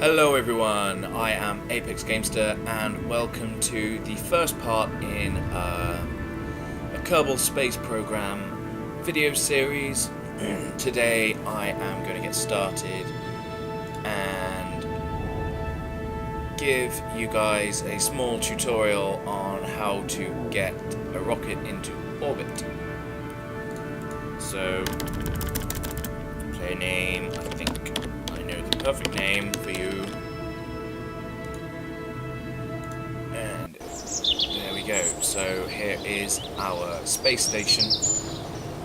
Hello everyone, I am Apex Gamester and welcome to the first part in a Kerbal Space Program video series. Today I am going to get started and give you guys a small tutorial on how to get a rocket into orbit. So, play name, I think I know the perfect name for you. And there we go. So here is our space station.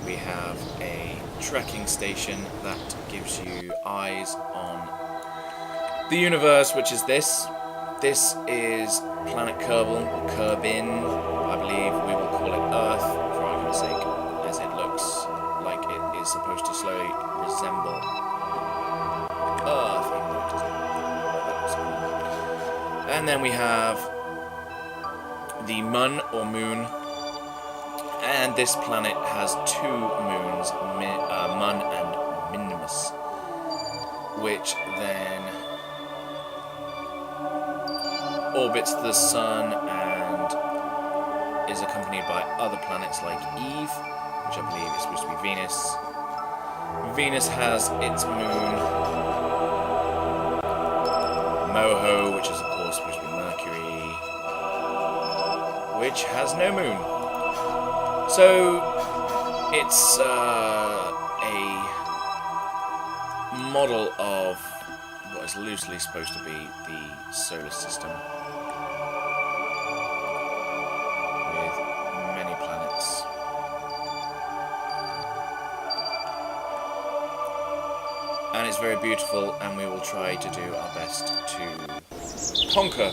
We have a tracking station that gives you eyes on the universe, which is this. This is planet Kerbal, or Kerbin, I believe we will call it Earth, for argument's sake, as it looks like it is supposed to slowly resemble Earth. And then we have the Mun, or Moon, and this planet has two moons, Mun and Minimus, which then orbits the Sun and is accompanied by other planets like Eve, which I believe is supposed to be Venus. Venus has its moon, Moho, which is of course supposed to be Mercury, which has no moon. So it's a model of what is loosely supposed to be the solar system, with many planets. And it's very beautiful, and we will try to do our best to conquer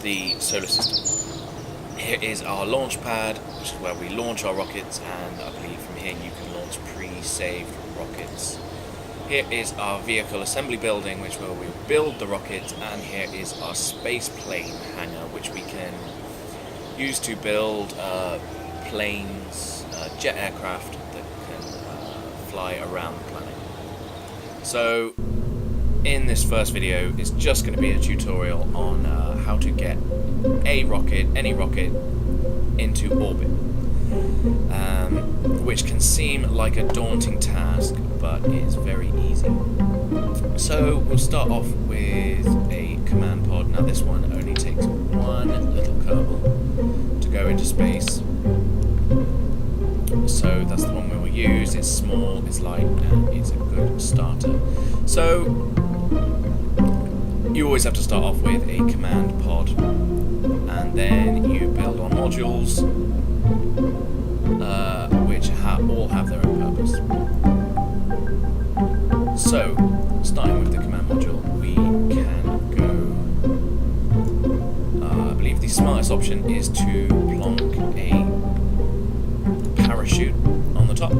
the solar system. Here is our launch pad, which is where we launch our rockets, and I believe from here you can launch pre-saved rockets. Here is our vehicle assembly building, which where we build the rockets, and here is our space plane hangar, which we can use to build planes, jet aircraft that can fly around the planet. So in this first video is just going to be a tutorial on how to get a rocket, any rocket, into orbit, which can seem like a daunting task, but is very easy. So we'll start off with a command pod. Now this one only takes one little Kerbal to go into space, so that's the one we will use. It's small, it's light, and it's a good starter. So you always have to start off with a command pod, and then you build on modules, which all have their own purpose. So, starting with the command module, we can go, I believe the smartest option is to plonk a parachute on the top,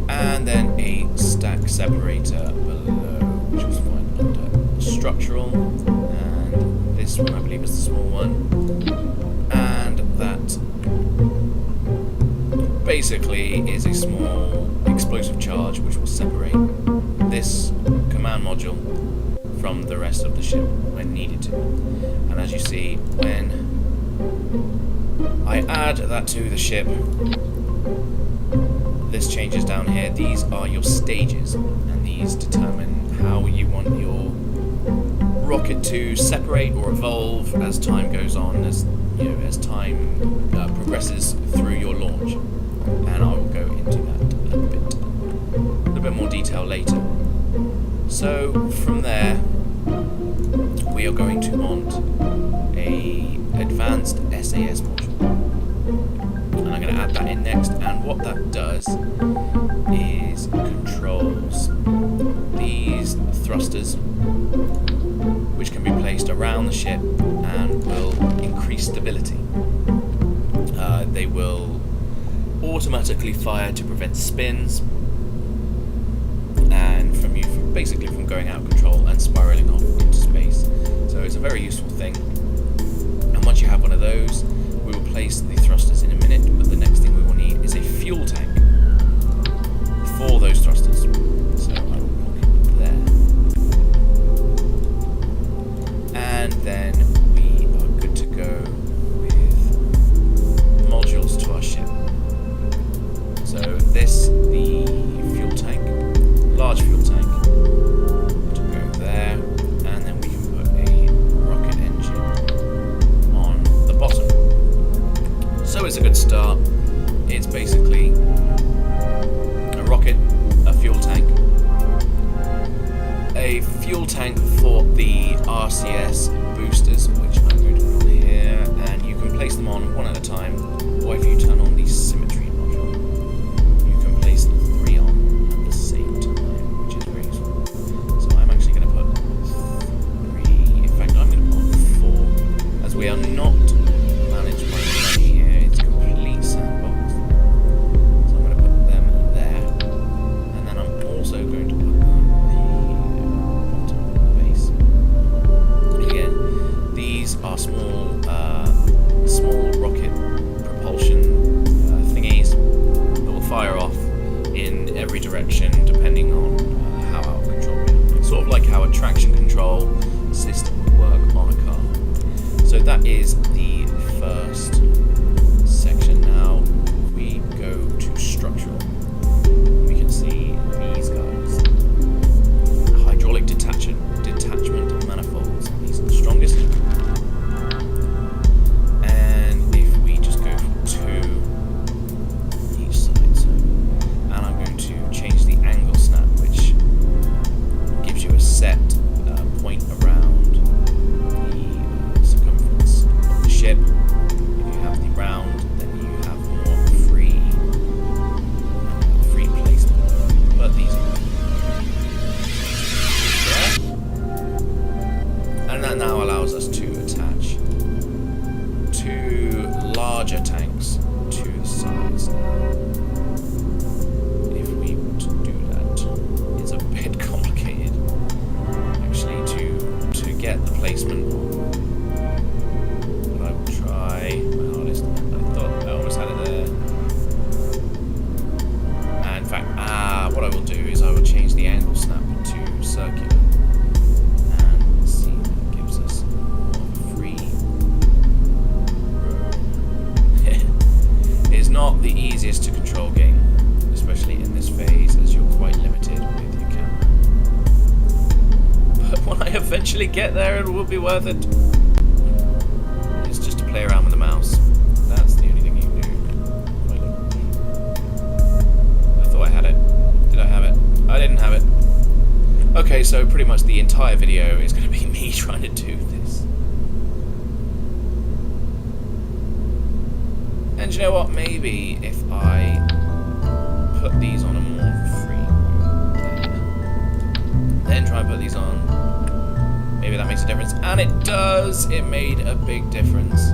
and then a stack separator below, which was found under structural, and this one I believe is the small one, and that basically is a small explosive charge which will separate this command module from the rest of the ship when needed to. And as you see, when I add that to the ship, this changes down here. These are your stages, and these determine how you want your rocket to separate or evolve as time goes on, as as time progresses through your launch. And I will go into that a little bit more detail later. So from there, we are going to mount a advanced SAS module, and I'm going to add that in next. And what that does is controls these thrusters, which can be placed around the ship and will increase stability. They will automatically fire to prevent spins and basically from going out of control and spiraling off into space. So it's a very useful thing. And once you have one of those, we will place the thrusters in a minute, but the next thing we will need is a fuel tank for those thrusters. also going to put them on the bottom of the base. Again, these are small rocket propulsion thingies that will fire off in every direction depending on how out of control we are. It's sort of like how a traction control system would work on a car. So that is the first section. Now we go to structural. We can see these guys. Hydraulic detachment manifolds. These are the strongest. And if we just go for 2 each side, so, and I'm going to change the angle snap, which gives you a set point around the circumference of the ship. If you have the round, then you have more free placement. But these are there. And that now allows us to attach 2 larger tanks to the sides. If we were to do that, it's a bit complicated actually to get the placement. But I will try my hardest. I thought I almost had it there. And in fact, what I will do is I will change the angle snap to circular. And see, that gives us more of a free room. It is not the easiest to control game, especially in this phase, as you're quite limited with your camera. But when I eventually get there, it will be worth it. It's just to play around with the mouse. That's the only thing you can do. I thought I had it. Did I have it? I didn't have it. Okay, so pretty much the entire video is going to be me trying to do this. And you know what? Maybe if I put these on a more free there, then try and put these on, maybe that makes a difference. And it does! It made a big difference.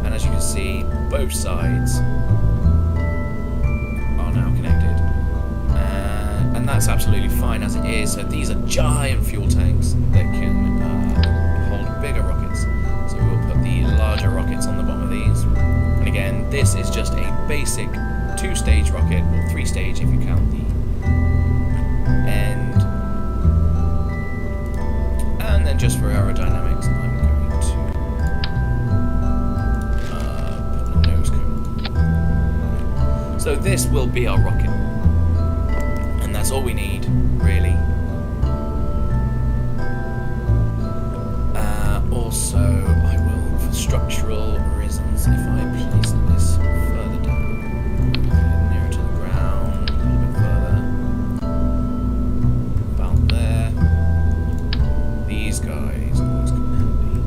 And as you can see, both sides are now connected. And that's absolutely fine as it is. So these are giant fuel tanks that can hold bigger rockets. So we'll put the larger rockets on the bottom of these. And again, this is just a basic 2-stage rocket, or 3-stage if you count the end. And then just for aerodynamics, I'm going to put a nose cone. So this will be our rocket. And that's all we need, really. Also, I will, for structural reasons, if I place this further down, nearer to the ground, a little bit further, about there, these guys always come handy.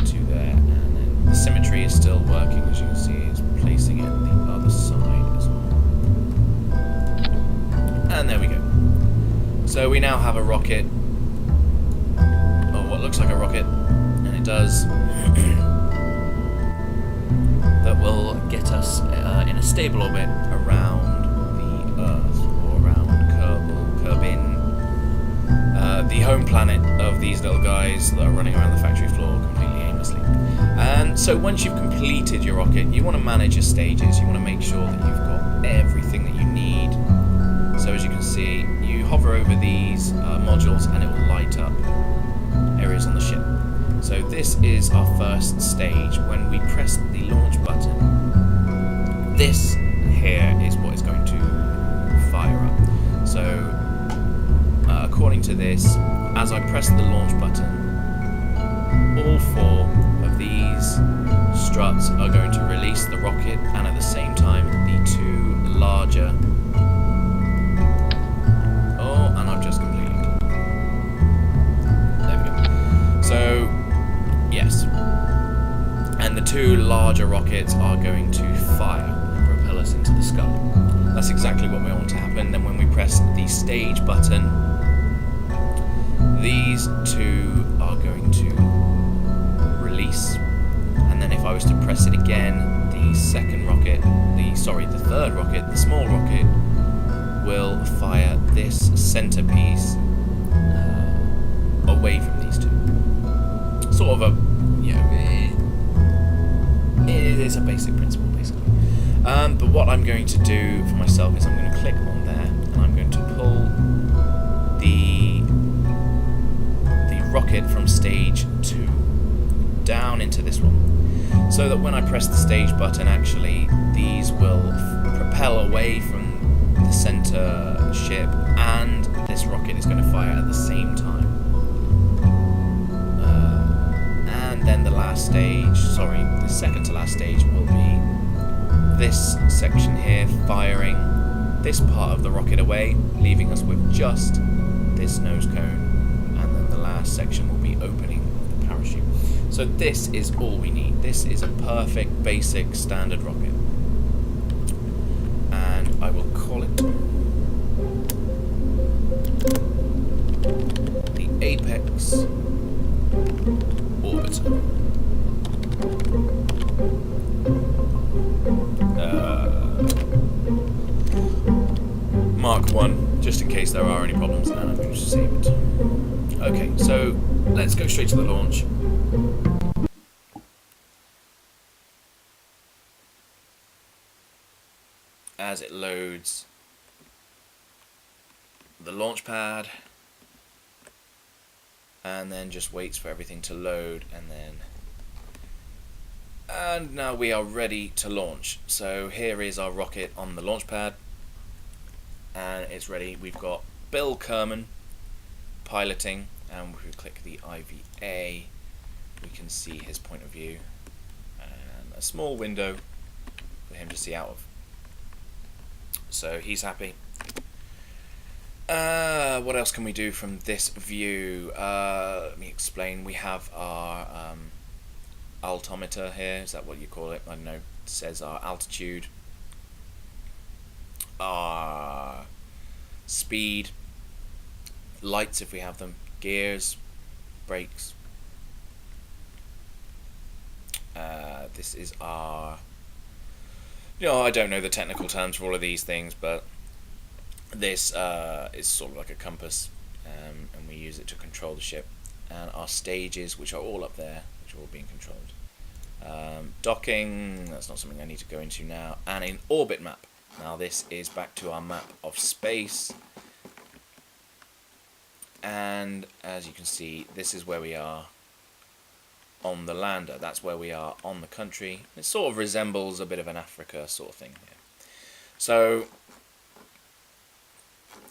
To there, and then the symmetry is still working, as you can see, it's placing it the other side as well. And there we go. So we now have a rocket, or what looks like a rocket, and it does, that will get us in a stable orbit around the Earth, or around Kerbin, the home planet of these little guys that are running around the factory floor completely aimlessly. And so once you've completed your rocket, you want to manage your stages. You want to make sure that you've got everything that you need. So as you can see, you hover over these modules and it will light up areas on the ship. So this is our first stage. When we press the launch button, this here is what is going to fire up. So according to this, as I press the launch button, all 4 of these struts are going to release the rocket, and at the same time the 2 larger. And I've just completed. There we go. So, yes. And the 2 larger rockets are going to fire and propel us into the sky. That's exactly what we want to happen. Then when we press the stage button, these 2 are going to release. And then if I was to press it again, the second rocket, the third rocket, the small rocket, will fire this centerpiece away from these two. Sort of a, it's a basic principle, basically. But what I'm going to do for myself is I'm going to click on there, and I'm going to pull the rocket from stage 2 down into this one, so that when I press the stage button, actually these will propel away from the center ship, and this rocket is going to fire at the same time. And then the second to last stage will be this section here firing this part of the rocket away, leaving us with just this nose cone, and then the last section will be opening the parachute. So this is all we need. This is a perfect, basic, standard rocket. And I will call it the Apex Orbiter. Mark 1, just in case there are any problems, and I'm going to save it. Okay, so let's go straight to the launch. As it loads the launch pad, and then just waits for everything to load, and now we are ready to launch. So here is our rocket on the launch pad, and it's ready. We've got Bill Kerman piloting, and if we click the IVA, we can see his point of view and a small window for him to see out of. So he's happy. What else can we do from this view? Let me explain. We have our altimeter here. Is that what you call it? I don't know. It says our altitude, our speed, lights if we have them, gears, brakes. This is our, I don't know the technical terms for all of these things, but this is sort of like a compass, and we use it to control the ship. And our stages, which are all up there, which are all being controlled. Docking, that's not something I need to go into now. And an orbit map. Now this is back to our map of space. And as you can see, this is where we are on the lander. That's where we are on the country. It sort of resembles a bit of an Africa sort of thing here. So,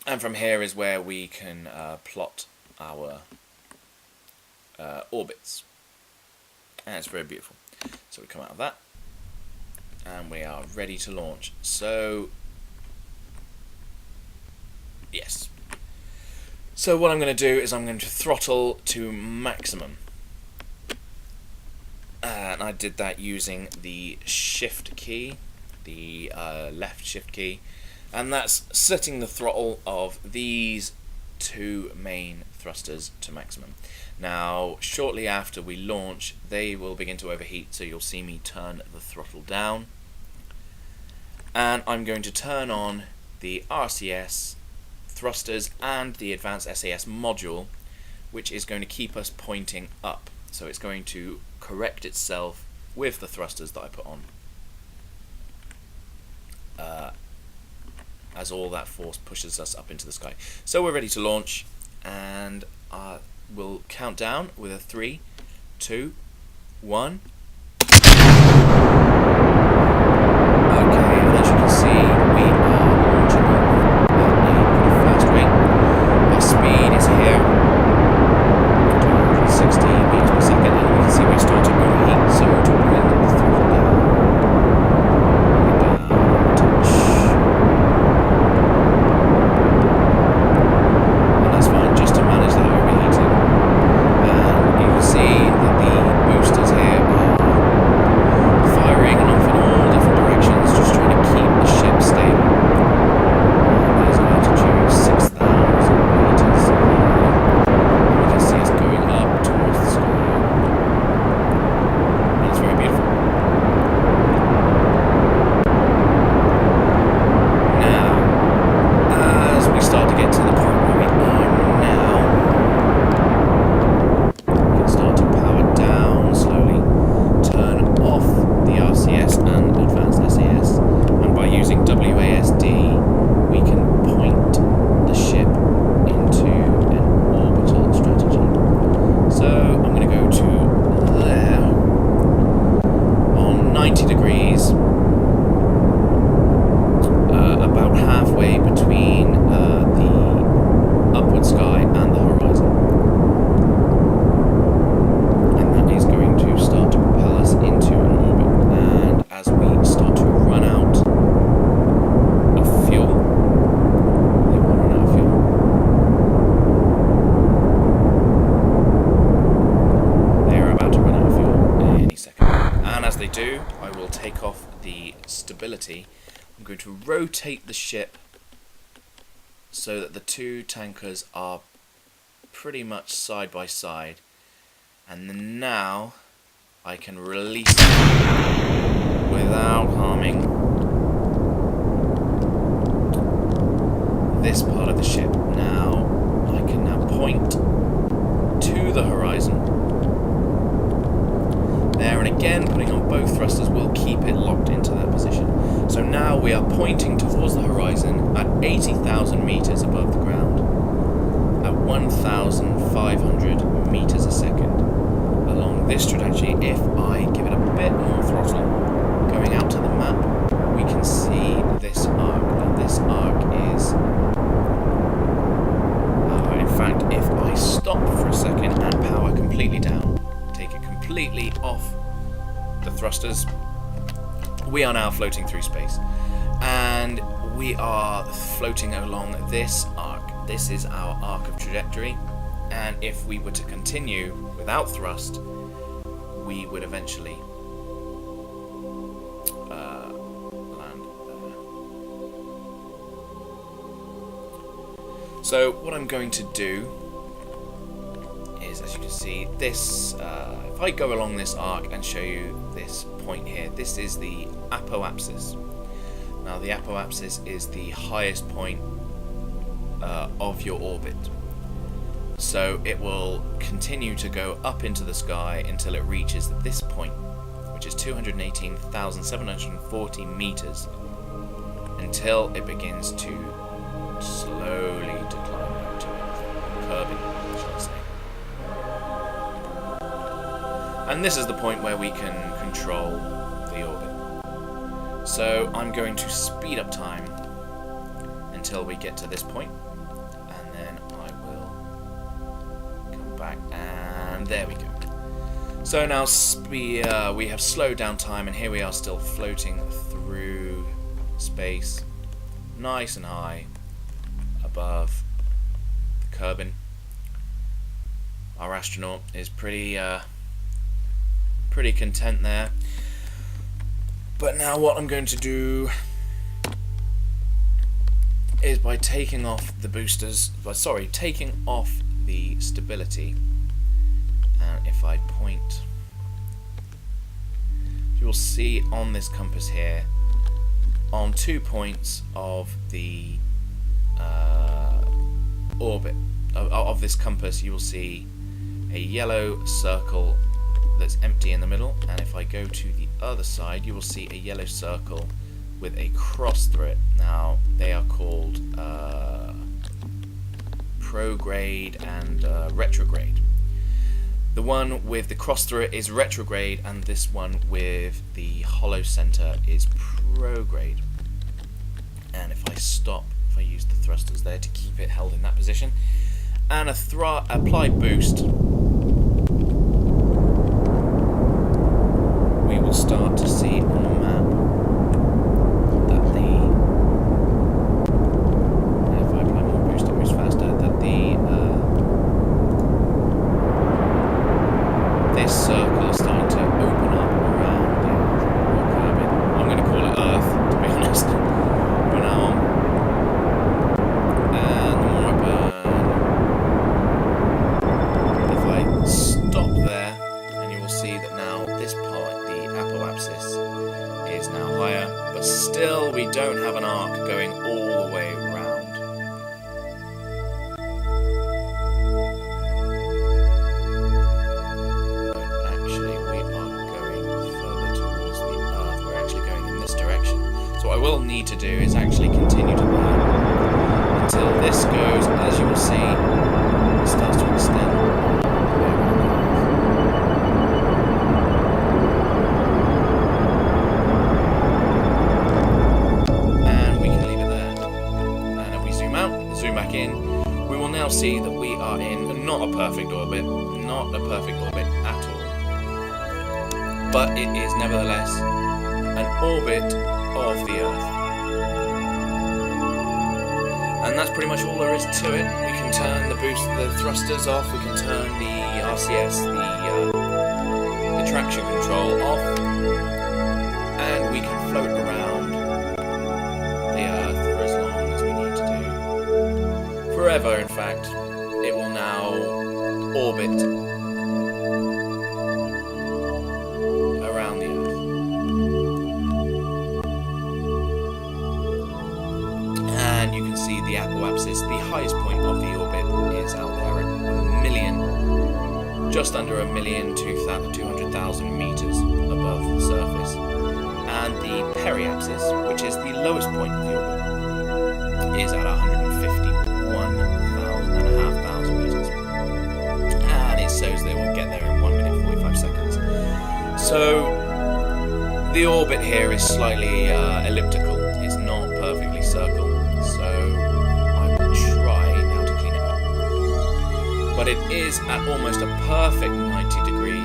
and from here is where we can plot our orbits. And it's very beautiful. So we come out of that, and we are ready to launch. So, yes. So what I'm going to do is I'm going to throttle to maximum. And I did that using the shift key, the left shift key. And that's setting the throttle of these two main thrusters to maximum. Now, shortly after we launch, they will begin to overheat, so you'll see me turn the throttle down. And I'm going to turn on the RCS thrusters and the advanced SAS module, which is going to keep us pointing up. So it's going to correct itself with the thrusters that I put on, as all that force pushes us up into the sky. So we're ready to launch, and we'll count down with a 3, 2, 1. Okay, and as you can see, we are launching off at a pretty fast rate. Our speed is here, 260 meters per second, and you can see we start to overheat, so to bring the throttle down, touch. And that's fine, just to manage that overheating. And you can see that the boosters here are the stability, I'm going to rotate the ship so that the two tankers are pretty much side by side, and then now I can release them without harming this part of the ship. Now I can now point to the horizon there, and again putting on both thrusters will keep it locked into that position. So now we are pointing towards the horizon at 80,000 meters above the ground at 1,500 meters a second along this trajectory. If I give it a bit more throttle going out to the map, we can see this arc. Now this arc is in fact, if I stop for a second and power completely down, take it completely off the thrusters, we are now floating through space, and we are floating along this arc. This is our arc of trajectory, and if we were to continue without thrust, we would eventually land there. So what I'm going to do is, as you can see, this, if I go along this arc and show you this point here, this is the apoapsis. Now the apoapsis is the highest point of your orbit. So it will continue to go up into the sky until it reaches this point, which is 218,740 meters, until it begins to slowly decline back to Earth, curbing, shall I say. And this is the point where we can control the orbit. So I'm going to speed up time until we get to this point, and then I will come back, and there we go. So now we have slowed down time, and here we are still floating through space, nice and high above the Kerbal. Our astronaut is pretty content there. But now what I'm going to do is, by taking off the boosters, taking off the stability, and if I point, you will see on this compass here, on 2 points of the orbit of this compass, you will see a yellow circle that's empty in the middle, and if I go to the other side, you will see a yellow circle with a cross through it. Now they are called prograde and retrograde. The one with the cross through it is retrograde, and this one with the hollow center is prograde. And if I stop, if I use the thrusters there to keep it held in that position, and apply boost, we will start to see on the map that if I apply more boost, it moves faster, that this circle is starting to open up around the Kerbal. I'm going to call it Earth, to be honest, from now on. And the more I burn, if I stop there, and you will see that now this part, the apoapsis, is now higher, but still we don't have an arc going all the way around. Actually, we are going further towards the Earth. We're actually going in this direction. So what I will need to do is actually continue to burn until this goes, as you will see, it starts to extend. We will now see that we are in not a perfect orbit at all, but it is nevertheless an orbit of the Earth, and that's pretty much all there is to it. We can turn the thrusters off, we can turn the RCS, the traction control off, and we can float around the Earth for as long as we need to do. Forever, in fact. It will now orbit around the Earth. And you can see the apoapsis, the highest point of the orbit, is out there at just under 1,200,000 meters above the surface. And the periapsis, which is the lowest point of the orbit, is at 151,500 meters. And it shows they will get there in 1 minute 45 seconds. So the orbit here is slightly elliptical. It's not perfectly circle. So I will try now to clean it up. But it is at almost a perfect 90-degree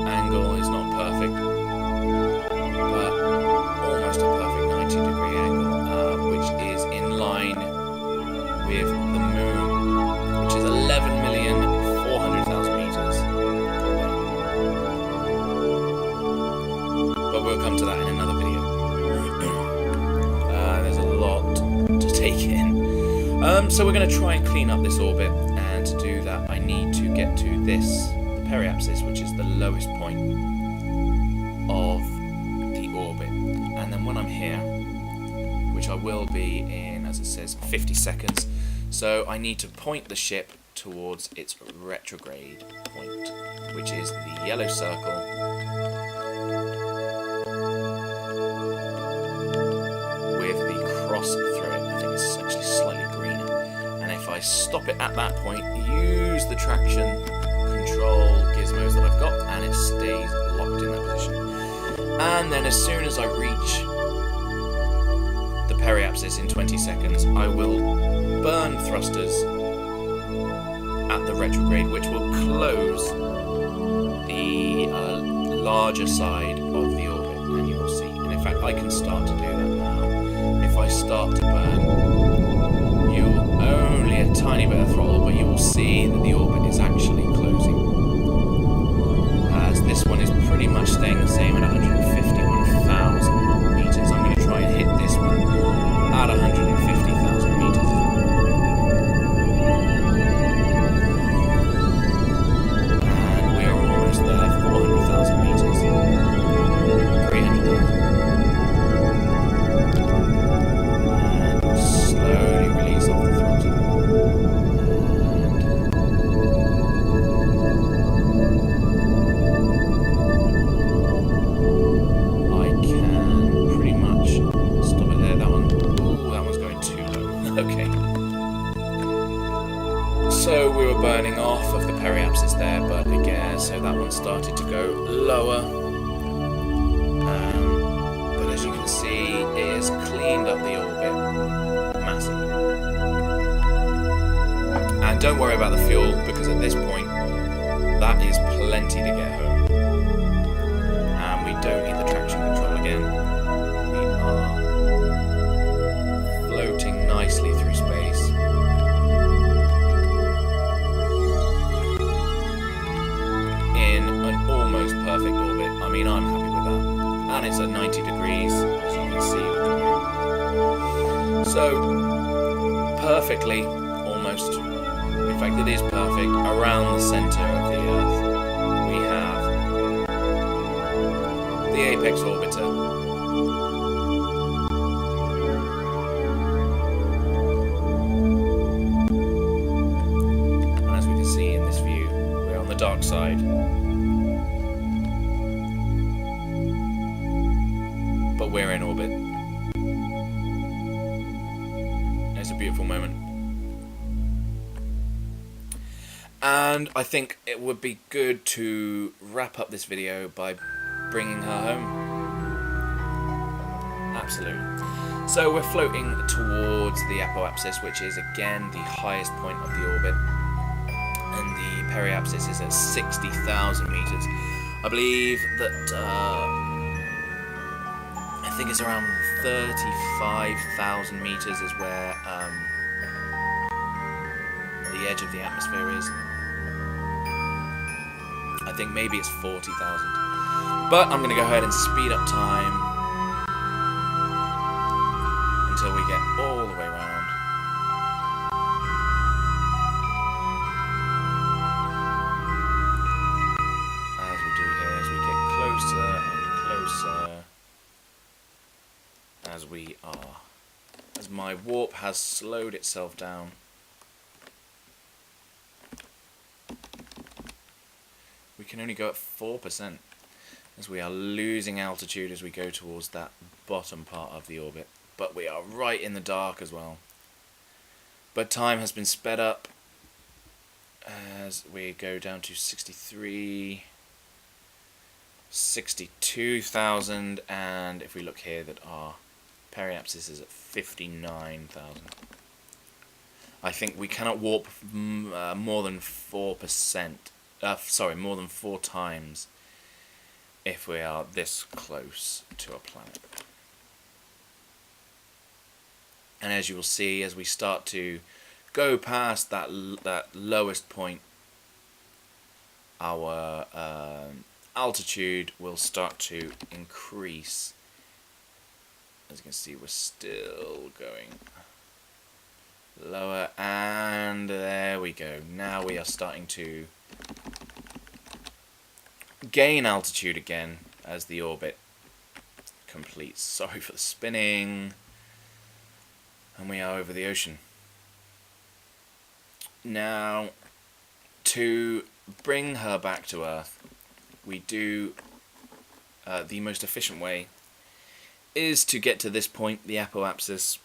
angle. It's not perfect, but almost a perfect 90-degree angle, which is in line with the Moon, which is 11,400,000 meters away. But we'll come to that in another video. There's a lot to take in. So we're going to try and clean up this orbit, and to do that I need to get to this, the periapsis, which is the lowest point of the orbit. And then when I'm here, which I will be in, as it says, 50 seconds, so I need to point the ship towards its retrograde point, which is the yellow circle with the cross through it. I think it's actually slightly greener. And if I stop it at that point, use the traction control gizmos that I've got, and it stays locked in that position. And then as soon as I reach the periapsis in 20 seconds, I will burn thrusters at the retrograde, which will close the larger side of the orbit, and you will see. And in fact, I can start to do that now. If I start to burn, you'll only a tiny bit of throttle, but you will see that the orbit is actually closing. As this one is pretty much staying the same at 151,000 meters. I'm going to try and hit this one at 150,000 meters. And we are almost there, 400,000 meters. 300,000. And we'll slowly release off the throttle. Okay. So we were burning off of the periapsis there, but again, so that one started to go lower. But as you can see, it has cleaned up the orbit massively. And don't worry about the fuel, because at this point, that is plenty to get home. And we don't need the traction control again. We are floating nicely through space. In an almost perfect orbit. I mean, I'm happy with that. And it's at 90 degrees, as you can see with the moon. So, perfectly, almost, in fact it is perfect, around the centre of the Earth, we have the apex orbiter. Dark side, but we're in orbit. It's a beautiful moment, and I think it would be good to wrap up this video by bringing her home. Absolutely. So we're floating towards the apoapsis, which is again the highest point of the orbit. And the periapsis is at 60,000 meters. I believe that, I think it's around 35,000 meters is where the edge of the atmosphere is. I think maybe it's 40,000. But I'm going to go ahead and speed up time until we get all the way around. As we do here, as we get closer and closer, as my warp has slowed itself down. We can only go at 4%, as we are losing altitude as we go towards that bottom part of the orbit. But we are right in the dark as well. But time has been sped up as we go down to 62,000, and if we look here that our periapsis is at 59,000. I think we cannot warp more than 4%. More than 4 times if we are this close to a planet. And as you will see, as we start to go past that lowest point, our altitude will start to increase. As you can see, we're still going lower, and there we go. Now we are starting to gain altitude again as the orbit completes. Sorry for the spinning. And we are over the ocean. Now, to bring her back to Earth, we do the most efficient way is to get to this point, the apoapsis,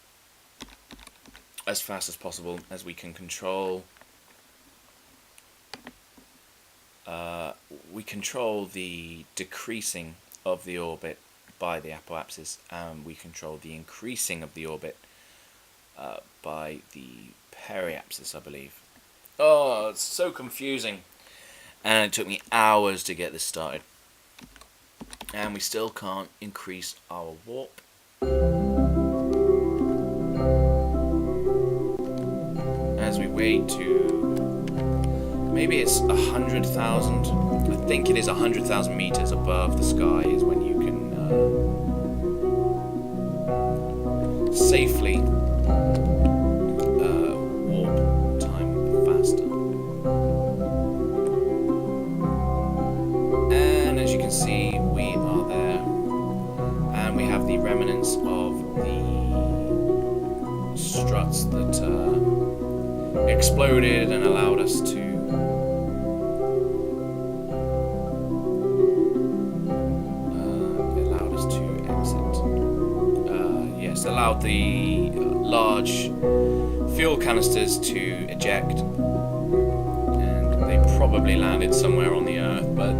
as fast as possible, as we can control the decreasing of the orbit by the apoapsis, and we control the increasing of the orbit by the periapsis, I believe. Oh, it's so confusing. And it took me hours to get this started. And we still can't increase our warp. As we wait to... maybe it's 100,000. I think it is 100,000 meters above the sky is when you can safely warp time faster. And as you can see, we are there, and we have the remnants of the struts that exploded and allowed us to allowed the large fuel canisters to eject, and they probably landed somewhere on the Earth, but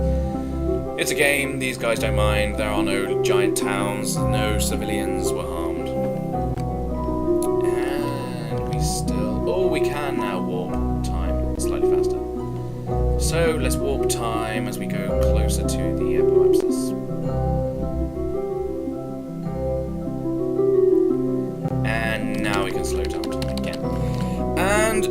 it's a game, these guys don't mind, there are no giant towns, no civilians were harmed. And we still... oh, we can now warp time slightly faster. So let's warp time as we go closer to the apoapsis. Now we can slow down time again. And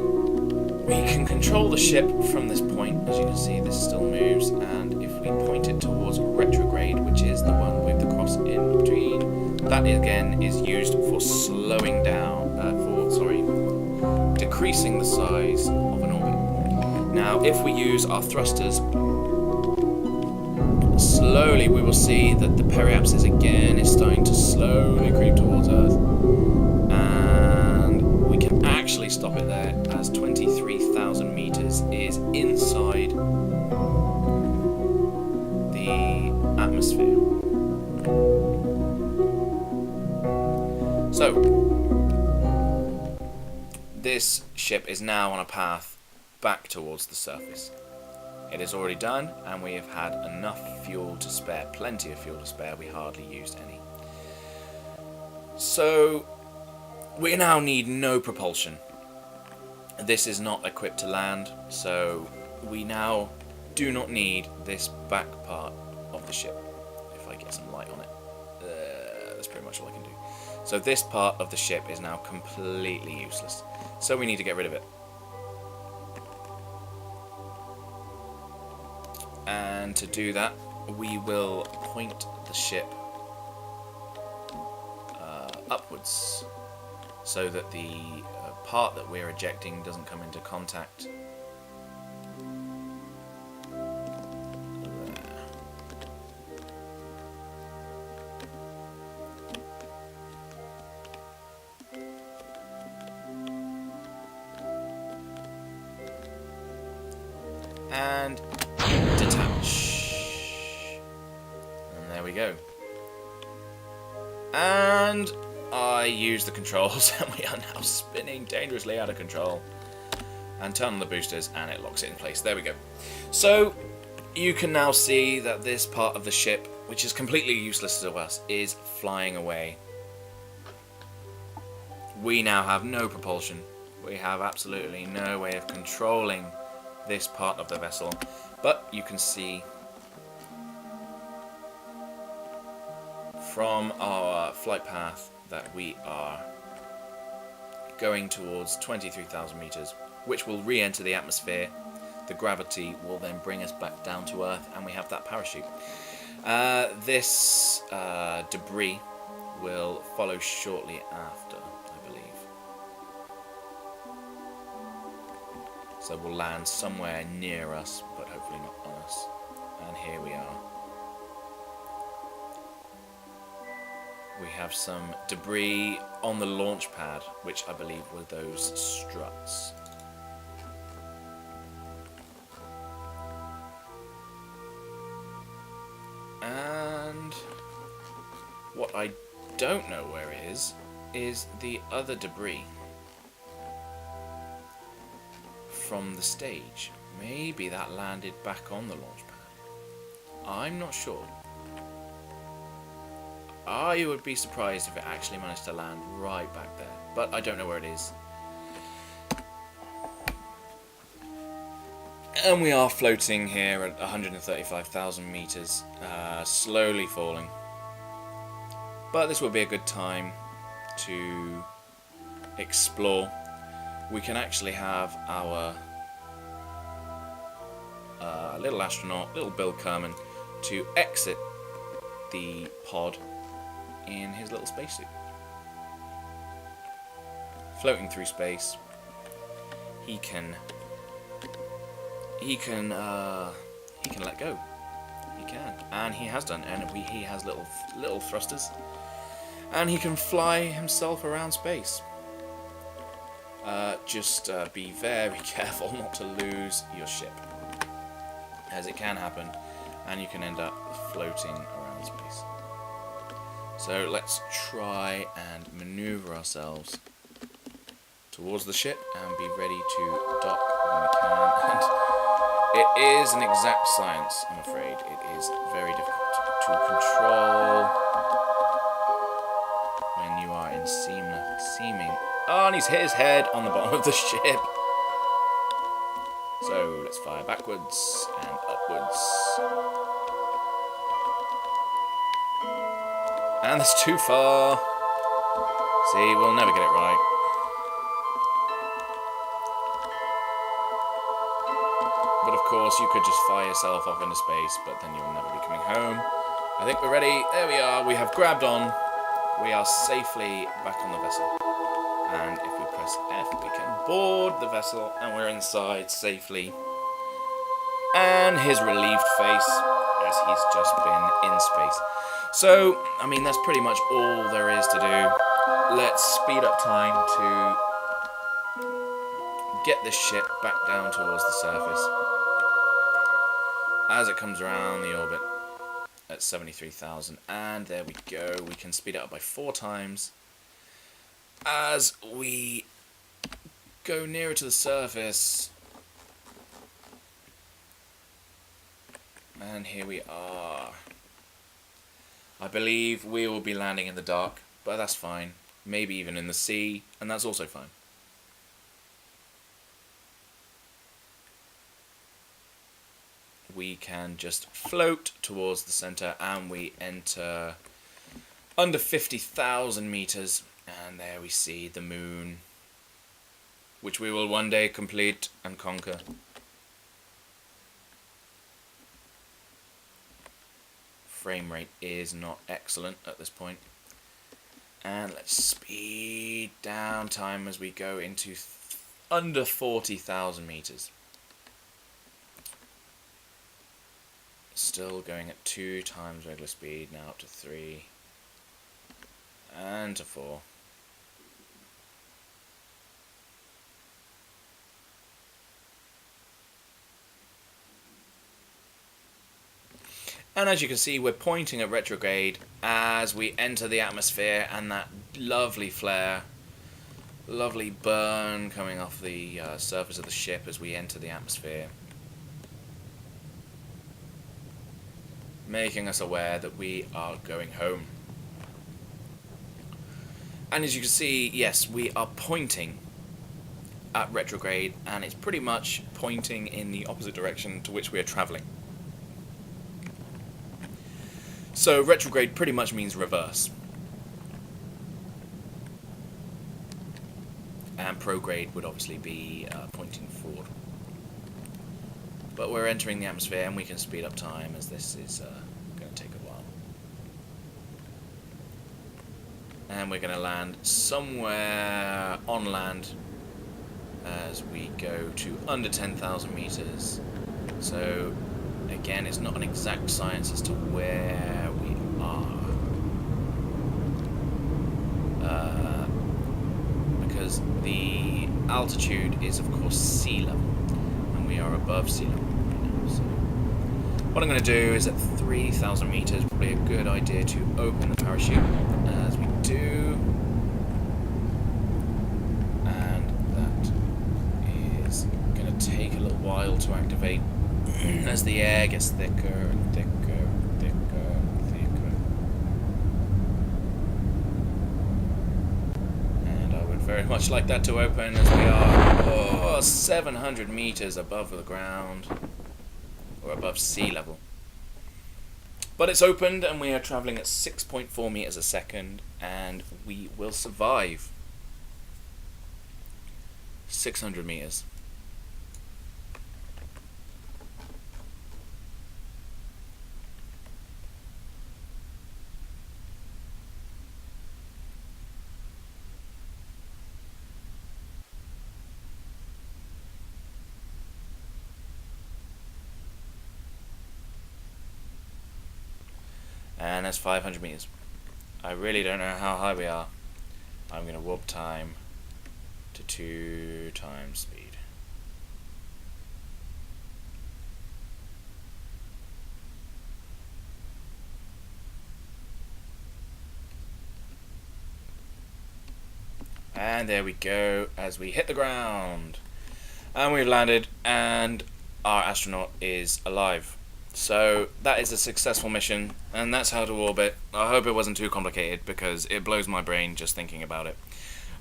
we can control the ship from this point. As you can see, this still moves, and if we point it towards retrograde, which is the one with the cross in between, that again is used for slowing down, decreasing the size of an orbit. Now, if we use our thrusters, slowly we will see that the periapsis again is starting to slowly creep towards Earth. Actually stop it there, as 23,000 meters is inside the atmosphere. So, this ship is now on a path back towards the surface. It is already done, and we have had enough fuel to spare, plenty of fuel to spare, we hardly used any. So, we now need no propulsion. This is not equipped to land, so we now do not need this back part of the ship. If I get some light on it, that's pretty much all I can do. So this part of the ship is now completely useless, so we need to get rid of it. And to do that, we will point the ship upwards so that the part that we're ejecting doesn't come into contact. And detach. And there we go. And I use the controls and we are now spinning dangerously out of control. And turn on the boosters and it locks it in place. There we go. So you can now see that this part of the ship, which is completely useless to us, is flying away. We now have no propulsion. We have absolutely no way of controlling this part of the vessel, but you can see from our flight path that we are going towards 23,000 meters, which will re-enter the atmosphere. The gravity will then bring us back down to Earth, and we have that parachute. This debris will follow shortly after, I believe. So we'll land somewhere near us, but hopefully not on us. And here we are. We have some debris on the launch pad, which I believe were those struts. And what I don't know where it is the other debris from the stage. Maybe that landed back on the launch pad. I'm not sure. I would be surprised if it actually managed to land right back there, but I don't know where it is. And we are floating here at 135,000 meters, slowly falling. But this will be a good time to explore. We can actually have our little astronaut, little Bill Kerman, to exit the pod in his little spacesuit, floating through space. He can let go. He can, and he has done. And he has little thrusters, and he can fly himself around space. Just be very careful not to lose your ship, as it can happen, and you can end up floating around space. So let's try and maneuver ourselves towards the ship and be ready to dock when we can. And it is an exact science, I'm afraid. It is very difficult to control when you are in seeming. Oh, and he's hit his head on the bottom of the ship. So let's fire backwards and upwards. And that's too far. See, we'll never get it right. But of course, you could just fire yourself off into space, but then you'll never be coming home. I think we're ready. There we are. We have grabbed on. We are safely back on the vessel. And if we press F, we can board the vessel, and we're inside safely. And his relieved face as he's just been in space. So, I mean, that's pretty much all there is to do. Let's speed up time to get this ship back down towards the surface. As it comes around the orbit at 73,000, and there we go. We can speed it up by 4 times. As we go nearer to the surface, and here we are. I believe we will be landing in the dark, but that's fine. Maybe even in the sea, and that's also fine. We can just float towards the center, and we enter under 50,000 meters. And there we see the moon, which we will one day complete and conquer. frame rate is not excellent at this point. And let's speed down time as we go into under 40,000 meters. Still going at 2 times regular speed, now up to 3 and to 4. And as you can see, we're pointing at retrograde as we enter the atmosphere, and that lovely flare, lovely burn coming off the surface of the ship as we enter the atmosphere, making us aware that we are going home. And as you can see, yes, we are pointing at retrograde, and it's pretty much pointing in the opposite direction to which we are travelling. So retrograde pretty much means reverse. And prograde would obviously be pointing forward. But we're entering the atmosphere, and we can speed up time as this is going to take a while. And we're going to land somewhere on land as we go to under 10,000 meters. So again, it's not an exact science as to where we are. Because the altitude is, of course, sea level, and we are above sea level right now. So what I'm going to do is at 3,000 meters, probably a good idea to open the parachute as we do. And that is going to take a little while to activate as the air gets thicker and thicker and thicker and thicker. And I would very much like that to open as we are 700 meters above the ground, or above sea level. But it's opened, and we are traveling at 6.4 meters a second, and we will survive 600 meters. And that's 500 meters. I really don't know how high we are. I'm going to warp time to 2 times speed. And there we go as we hit the ground. And we've landed, and our astronaut is alive. So that is a successful mission, and that's how to orbit. I hope it wasn't too complicated, because it blows my brain just thinking about it.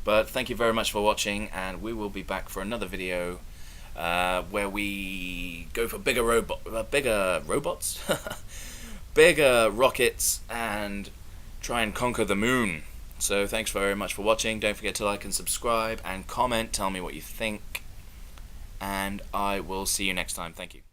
But thank you very much for watching, and we will be back for another video where we go for bigger robots, bigger rockets, and try and conquer the moon. So thanks very much for watching. Don't forget to like and subscribe and comment. Tell me what you think, and I will see you next time. Thank you.